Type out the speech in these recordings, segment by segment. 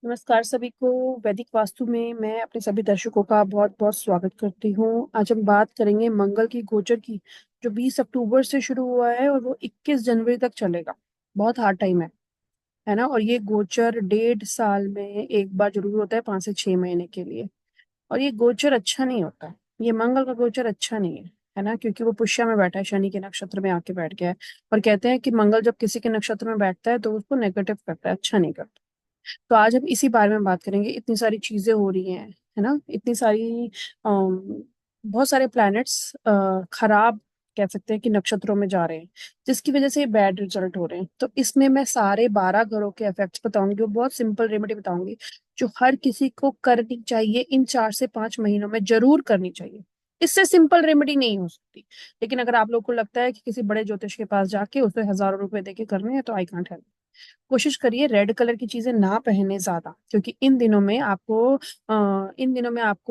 नमस्कार सभी को। वैदिक वास्तु में मैं अपने सभी दर्शकों का बहुत बहुत स्वागत करती हूँ। आज हम बात करेंगे मंगल की गोचर की, जो 20 अक्टूबर से शुरू हुआ है और वो 21 जनवरी तक चलेगा। बहुत हार्ड टाइम है ना। और ये गोचर 1.5 साल में एक बार जरूर होता है, 5 से 6 महीने के लिए। और ये गोचर अच्छा नहीं होता है। ये मंगल का गोचर अच्छा नहीं है ना, क्योंकि वो पुष्य में बैठा है, शनि के नक्षत्र में आके बैठ गया है। और कहते हैं कि मंगल जब किसी के नक्षत्र में बैठता है तो उसको नेगेटिव करता है, अच्छा नहीं करता। तो आज हम इसी बारे में बात करेंगे। इतनी सारी चीजें हो रही हैं, है ना, इतनी सारी बहुत सारे प्लैनेट्स खराब कह सकते हैं कि नक्षत्रों में जा रहे हैं, जिसकी वजह से बैड रिजल्ट हो रहे हैं। तो इसमें मैं सारे 12 ग्रहों के इफेक्ट्स बताऊंगी और बहुत सिंपल रेमेडी बताऊंगी, जो हर किसी को करनी चाहिए, इन 4 से 5 महीनों में जरूर करनी चाहिए। इससे सिंपल रेमेडी नहीं हो सकती। लेकिन अगर आप लोग को लगता है कि किसी बड़े ज्योतिष के पास जाके उसे हजारों रुपए देके करने हैं, तो आई कांट हेल्प। कोशिश करिए रेड कलर की चीजें ना पहने ज्यादा, क्योंकि इन दिनों में आपको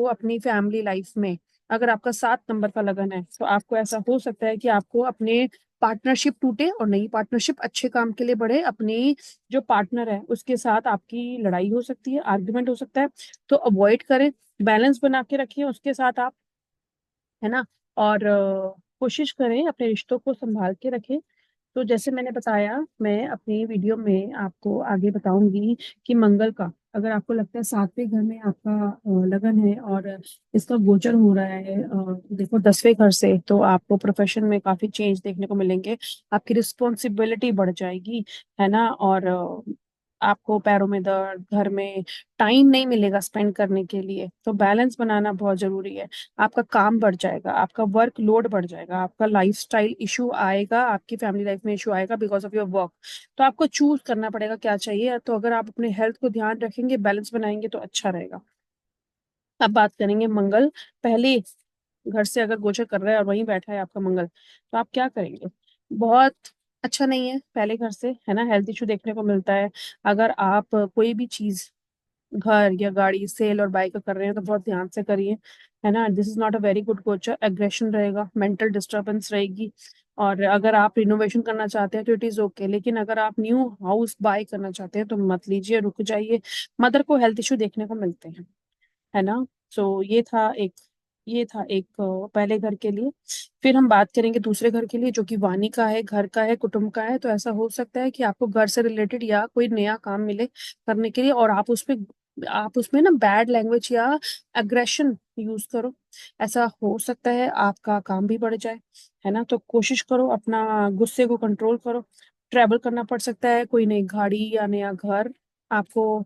अपनी फैमिली लाइफ में, अगर आपका 7 नंबर का लगन है, तो आपको ऐसा हो सकता है कि आपको अपने पार्टनरशिप टूटे और नई पार्टनरशिप अच्छे काम के लिए बढ़े। अपनी जो पार्टनर है उसके साथ आपकी लड़ाई हो सकती है, आर्ग्यूमेंट हो सकता है। तो अवॉइड करें, बैलेंस बना के रखिए उसके साथ आप, है ना। और कोशिश करें अपने रिश्तों को संभाल के रखें। तो जैसे मैंने बताया, मैं अपनी वीडियो में आपको आगे बताऊंगी कि मंगल का, अगर आपको लगता है 7वें घर में आपका लगन है और इसका गोचर हो रहा है, देखो 10वें घर से, तो आपको प्रोफेशन में काफी चेंज देखने को मिलेंगे। आपकी रिस्पॉन्सिबिलिटी बढ़ जाएगी, है ना। और आपको पैरों में दर्द, घर में टाइम नहीं मिलेगा स्पेंड करने के लिए। तो बैलेंस बनाना बहुत जरूरी है। आपका काम बढ़ जाएगा, आपका वर्क लोड बढ़ जाएगा, आपका लाइफस्टाइल इशू आएगा, आपकी फैमिली लाइफ में इशू आएगा बिकॉज ऑफ योर वर्क। तो आपको चूज करना पड़ेगा क्या चाहिए। तो अगर आप अपने हेल्थ को ध्यान रखेंगे, बैलेंस बनाएंगे, तो अच्छा रहेगा। अब बात करेंगे मंगल पहले घर से अगर गोचर कर रहा है और वहीं बैठा है आपका मंगल, तो आप क्या करेंगे। बहुत अच्छा नहीं है पहले घर से, है ना। हेल्थ इशू देखने को मिलता है। अगर आप कोई भी चीज, घर या गाड़ी सेल और बाय का कर रहे हैं, तो बहुत ध्यान से करिए, है ना। This is not a very good गोचर। एग्रेशन रहेगा, मेंटल डिस्टरबेंस रहेगी। और अगर आप रिनोवेशन करना चाहते हैं तो इट इज ओके, लेकिन अगर आप न्यू हाउस बाय करना चाहते हैं तो मत लीजिए, रुक जाइए। मदर को हेल्थ इशू देखने को मिलते हैं, है ना। सो ये था एक पहले घर के लिए। फिर हम बात करेंगे दूसरे घर के लिए, जो कि वाणी का है, घर का है, कुटुंब का है। तो ऐसा हो सकता है कि आपको घर से रिलेटेड या कोई नया काम मिले करने के लिए, और आप उसमें ना बैड लैंग्वेज या अग्रेशन यूज करो। ऐसा हो सकता है आपका काम भी बढ़ जाए, है ना। तो कोशिश करो अपना गुस्से को कंट्रोल करो। ट्रैवल करना पड़ सकता है, कोई नई गाड़ी या नया घर आपको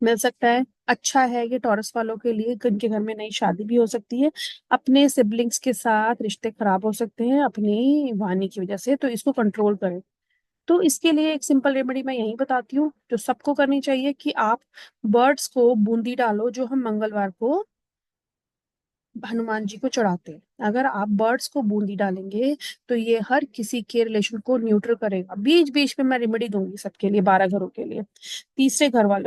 मिल सकता है। अच्छा है ये टॉरस वालों के लिए, जिनके घर में नई शादी भी हो सकती है। अपने सिबलिंग्स के साथ रिश्ते खराब हो सकते हैं अपनी वाणी की वजह से, तो इसको कंट्रोल करें। तो इसके लिए एक सिंपल रेमेडी मैं यही बताती हूँ, जो सबको करनी चाहिए, कि आप बर्ड्स को बूंदी डालो, जो हम मंगलवार को हनुमान जी को चढ़ाते हैं। अगर आप बर्ड्स को बूंदी डालेंगे, तो ये हर किसी के रिलेशन को न्यूट्रल करेगा। बीच बीच में मैं रेमेडी दूंगी सबके लिए, 12 घरों के लिए।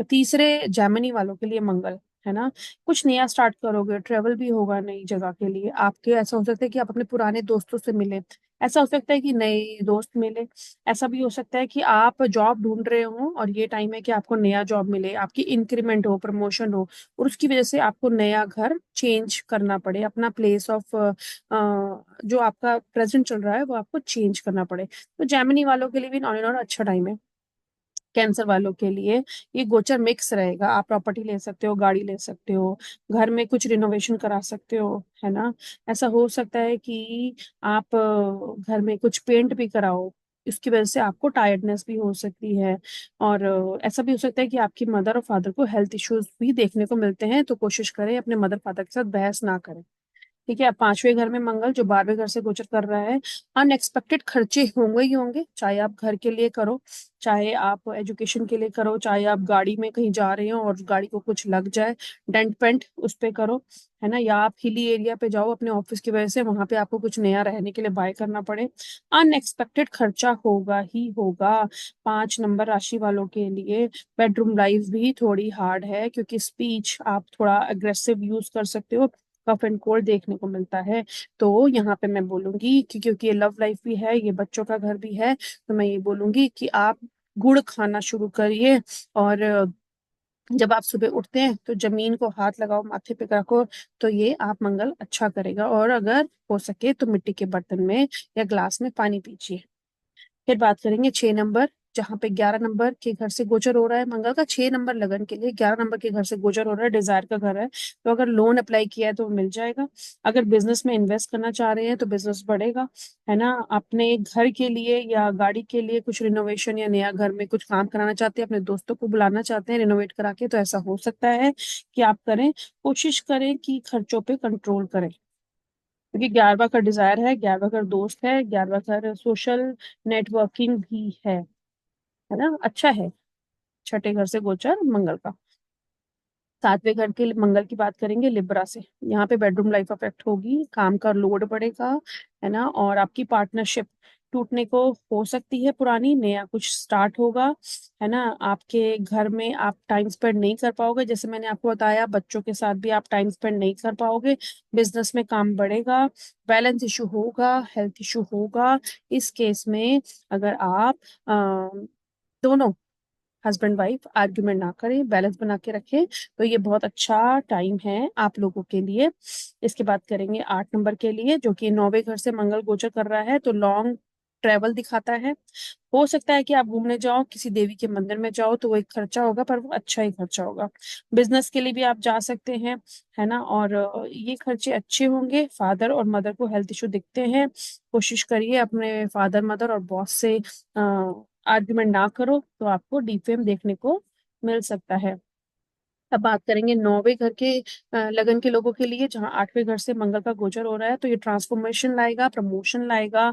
तीसरे जैमिनी वालों के लिए मंगल, है ना। कुछ नया स्टार्ट करोगे, ट्रेवल भी होगा नई जगह के लिए आपके। ऐसा हो सकता है कि आप अपने पुराने दोस्तों से मिले, ऐसा हो सकता है कि नए दोस्त मिले, ऐसा भी हो सकता है कि आप जॉब ढूंढ रहे हो और ये टाइम है कि आपको नया जॉब मिले, आपकी इंक्रीमेंट हो, प्रमोशन हो, और उसकी वजह से आपको नया घर चेंज करना पड़े, अपना प्लेस ऑफ जो आपका प्रेजेंट चल रहा है वो आपको चेंज करना पड़े। तो जैमिनी वालों के लिए भी नॉन एंड ऑल अच्छा टाइम है। कैंसर वालों के लिए ये गोचर मिक्स रहेगा। आप प्रॉपर्टी ले सकते हो, गाड़ी ले सकते हो, घर में कुछ रिनोवेशन करा सकते हो, है ना। ऐसा हो सकता है कि आप घर में कुछ पेंट भी कराओ, इसकी वजह से आपको टायर्डनेस भी हो सकती है। और ऐसा भी हो सकता है कि आपकी मदर और फादर को हेल्थ इश्यूज भी देखने को मिलते हैं। तो कोशिश करें अपने मदर फादर के साथ बहस ना करें। ठीक है। अब 5वें घर में मंगल, जो 12वें घर से गोचर कर रहा है। अनएक्सपेक्टेड खर्चे होंगे ही होंगे, चाहे आप घर के लिए करो, चाहे आप एजुकेशन के लिए करो, चाहे आप गाड़ी में कहीं जा रहे हो और गाड़ी को कुछ लग जाए, डेंट पेंट उस पे करो, है ना। या आप हिली एरिया पे जाओ अपने ऑफिस की वजह से, वहां पे आपको कुछ नया रहने के लिए बाय करना पड़े। अनएक्सपेक्टेड खर्चा होगा ही होगा। 5 नंबर राशि वालों के लिए बेडरूम लाइफ भी थोड़ी हार्ड है, क्योंकि स्पीच आप थोड़ा अग्रेसिव यूज कर सकते हो। कफ एंड कोल्ड देखने को मिलता है। तो यहाँ पे मैं बोलूंगी कि क्योंकि ये लव लाइफ भी है, ये बच्चों का घर भी है, तो मैं ये बोलूंगी कि आप गुड़ खाना शुरू करिए। और जब आप सुबह उठते हैं तो जमीन को हाथ लगाओ, माथे पे रखो, तो ये आप मंगल अच्छा करेगा। और अगर हो सके तो मिट्टी के बर्तन में या ग्लास में पानी पीजिए। फिर बात करेंगे 6 नंबर, जहाँ पे 11 नंबर के घर से गोचर हो रहा है मंगल का। 6 नंबर लगन के लिए 11 नंबर के घर से गोचर हो रहा है, डिजायर का घर है। तो अगर लोन अप्लाई किया है तो वो मिल जाएगा। अगर बिजनेस में इन्वेस्ट करना चाह रहे हैं तो बिजनेस बढ़ेगा, है ना। अपने घर के लिए या गाड़ी के लिए कुछ रिनोवेशन या नया घर में कुछ काम कराना चाहते हैं, अपने दोस्तों को बुलाना चाहते हैं रिनोवेट करा के, तो ऐसा हो सकता है कि आप करें। कोशिश करें कि खर्चों पे कंट्रोल करें, क्योंकि 11वां का डिजायर है, 11वां का दोस्त है, 11वां का सोशल नेटवर्किंग भी है ना, अच्छा है। छठे घर से गोचर मंगल का। 7वें घर के मंगल की बात करेंगे लिब्रा से। यहाँ पे बेडरूम लाइफ अफेक्ट होगी, काम का लोड बढ़ेगा, है ना। और आपकी पार्टनरशिप टूटने को हो सकती है, पुरानी नया कुछ स्टार्ट होगा, है ना। आपके घर में आप टाइम स्पेंड नहीं कर पाओगे, जैसे मैंने आपको बताया, बच्चों के साथ भी आप टाइम स्पेंड नहीं कर पाओगे। बिजनेस में काम बढ़ेगा, बैलेंस इशू होगा, हेल्थ इशू होगा। इस केस में अगर आप दोनों हस्बैंड वाइफ आर्ग्यूमेंट ना करें, बैलेंस बना के रखें, तो ये बहुत अच्छा टाइम है आप लोगों के लिए। इसके बाद करेंगे 8 नंबर के लिए, जो कि 9वें घर से मंगल गोचर कर रहा है, तो लॉन्ग ट्रेवल दिखाता है। हो सकता है कि आप घूमने जाओ, किसी देवी के मंदिर में जाओ, तो वो एक खर्चा होगा, पर वो अच्छा ही खर्चा होगा। बिजनेस के लिए भी आप जा सकते हैं, है ना। और ये खर्चे अच्छे होंगे। फादर और मदर को हेल्थ इशू दिखते हैं, कोशिश करिए अपने फादर मदर और बॉस से आर्ग्यूमेंट ना करो, तो आपको डीफेम देखने को मिल सकता है। अब बात करेंगे 9वें घर के लगन के लोगों के लिए, जहाँ 8वें घर से मंगल का गोचर हो रहा है, तो ये ट्रांसफॉर्मेशन लाएगा, प्रमोशन लाएगा,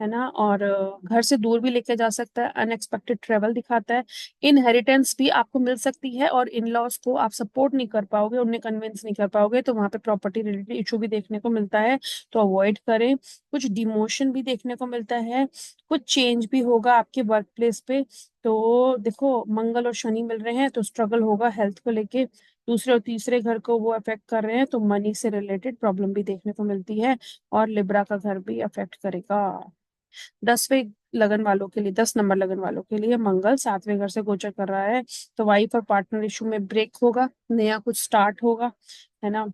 है ना। और घर से दूर भी लेके जा सकता है, अनएक्सपेक्टेड ट्रेवल दिखाता है। इनहेरिटेंस भी आपको मिल सकती है, और इन लॉज को आप सपोर्ट नहीं कर पाओगे, उन्हें कन्विंस नहीं कर पाओगे, तो वहां पे प्रॉपर्टी रिलेटेड इशू भी देखने को मिलता है, तो अवॉइड करें। कुछ डिमोशन भी देखने को मिलता है, कुछ चेंज भी होगा आपके वर्क प्लेस पे। तो देखो, मंगल और शनि मिल रहे हैं तो स्ट्रगल होगा हेल्थ को लेके। दूसरे और तीसरे घर को वो अफेक्ट कर रहे हैं, तो मनी से रिलेटेड प्रॉब्लम भी देखने को मिलती है। और लिब्रा का घर भी अफेक्ट करेगा। 10वें लगन वालों के लिए, 10 नंबर लगन वालों के लिए मंगल 7वें घर से गोचर कर रहा है, तो वाइफ और पार्टनर इशू में ब्रेक होगा, नया कुछ स्टार्ट होगा, है ना।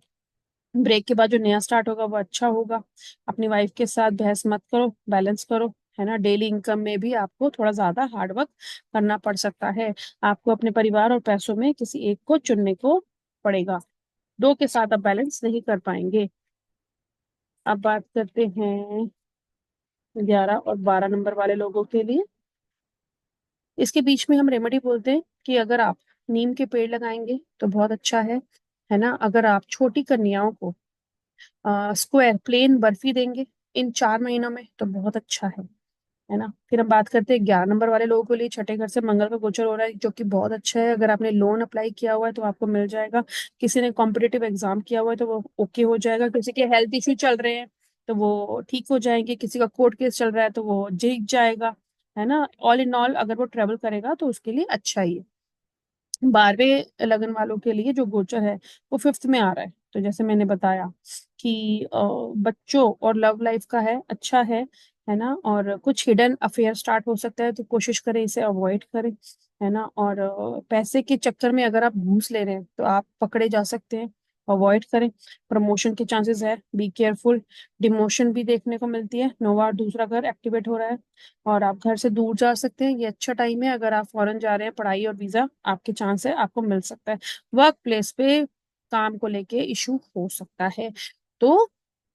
ब्रेक के बाद जो नया स्टार्ट होगा वो अच्छा होगा। अपनी वाइफ के साथ बहस मत करो, बैलेंस करो, है ना। डेली इनकम में भी आपको थोड़ा ज्यादा हार्डवर्क करना पड़ सकता है। आपको अपने परिवार और पैसों में किसी एक को चुनने को पड़ेगा, दो के साथ आप बैलेंस नहीं कर पाएंगे। अब बात करते हैं 11 और 12 नंबर वाले लोगों के लिए। इसके बीच में हम रेमेडी बोलते हैं कि अगर आप नीम के पेड़ लगाएंगे तो बहुत अच्छा है ना। अगर आप छोटी कन्याओं को स्क्वायर प्लेन बर्फी देंगे इन 4 महीनों में, तो बहुत अच्छा है ना। फिर हम बात करते हैं 11 नंबर वाले लोगों के लिए। छठे घर से मंगल का गोचर हो रहा है, जो कि बहुत अच्छा है। अगर आपने लोन अप्लाई किया हुआ है तो आपको मिल जाएगा। किसी ने कॉम्पिटेटिव एग्जाम किया हुआ है तो वो ओके हो जाएगा। किसी के हेल्थ इश्यू चल रहे हैं तो वो ठीक हो जाएंगे। किसी का कोर्ट केस चल रहा है तो वो जीत जाएगा, है ना। ऑल इन ऑल अगर वो ट्रेवल करेगा तो उसके लिए अच्छा ही है। 12वें लगन वालों के लिए जो गोचर है वो 5th में आ रहा है, तो जैसे मैंने बताया कि बच्चों और लव लाइफ का है, अच्छा है ना। और कुछ हिडन अफेयर स्टार्ट हो सकता है, तो कोशिश करें इसे अवॉइड करें, है ना। और पैसे के चक्कर में अगर आप घूस ले रहे हैं तो आप पकड़े जा सकते हैं, अवॉइड करें। प्रमोशन के चांसेस है, बी केयरफुल। डिमोशन भी देखने को मिलती है, नोवा दूसरा घर एक्टिवेट हो रहा है, और आप घर से दूर जा सकते हैं। ये अच्छा टाइम है, अगर आप फॉरेन जा रहे हैं, पढ़ाई और वीजा आपके चांस है, आपको मिल सकता है। वर्क प्लेस पे काम को लेके इशू हो सकता है। तो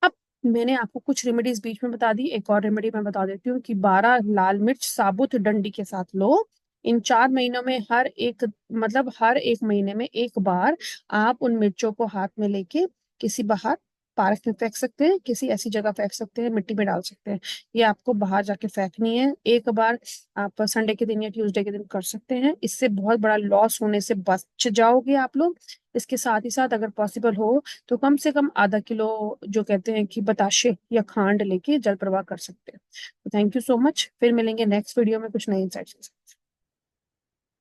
अब मैंने आपको कुछ रेमेडीज बीच में बता दी, एक और रेमेडी मैं बता देती हूँ कि 12 लाल मिर्च साबुत डंडी के साथ लो। इन 4 महीनों में हर एक, मतलब हर एक महीने में एक बार आप उन मिर्चों को हाथ में लेके किसी बाहर पार्क में फेंक सकते हैं, किसी ऐसी जगह फेंक सकते हैं, मिट्टी में डाल सकते हैं। ये आपको बाहर जाके फेंकनी है एक बार। आप संडे के दिन या ट्यूसडे के दिन कर सकते हैं, इससे बहुत बड़ा लॉस होने से बच जाओगे आप लोग। इसके साथ ही साथ अगर पॉसिबल हो तो कम से कम आधा किलो जो कहते हैं कि बताशे या खांड लेके जल प्रवाह कर सकते हैं। थैंक यू सो मच, फिर मिलेंगे नेक्स्ट वीडियो में कुछ नई इनसाइट्स।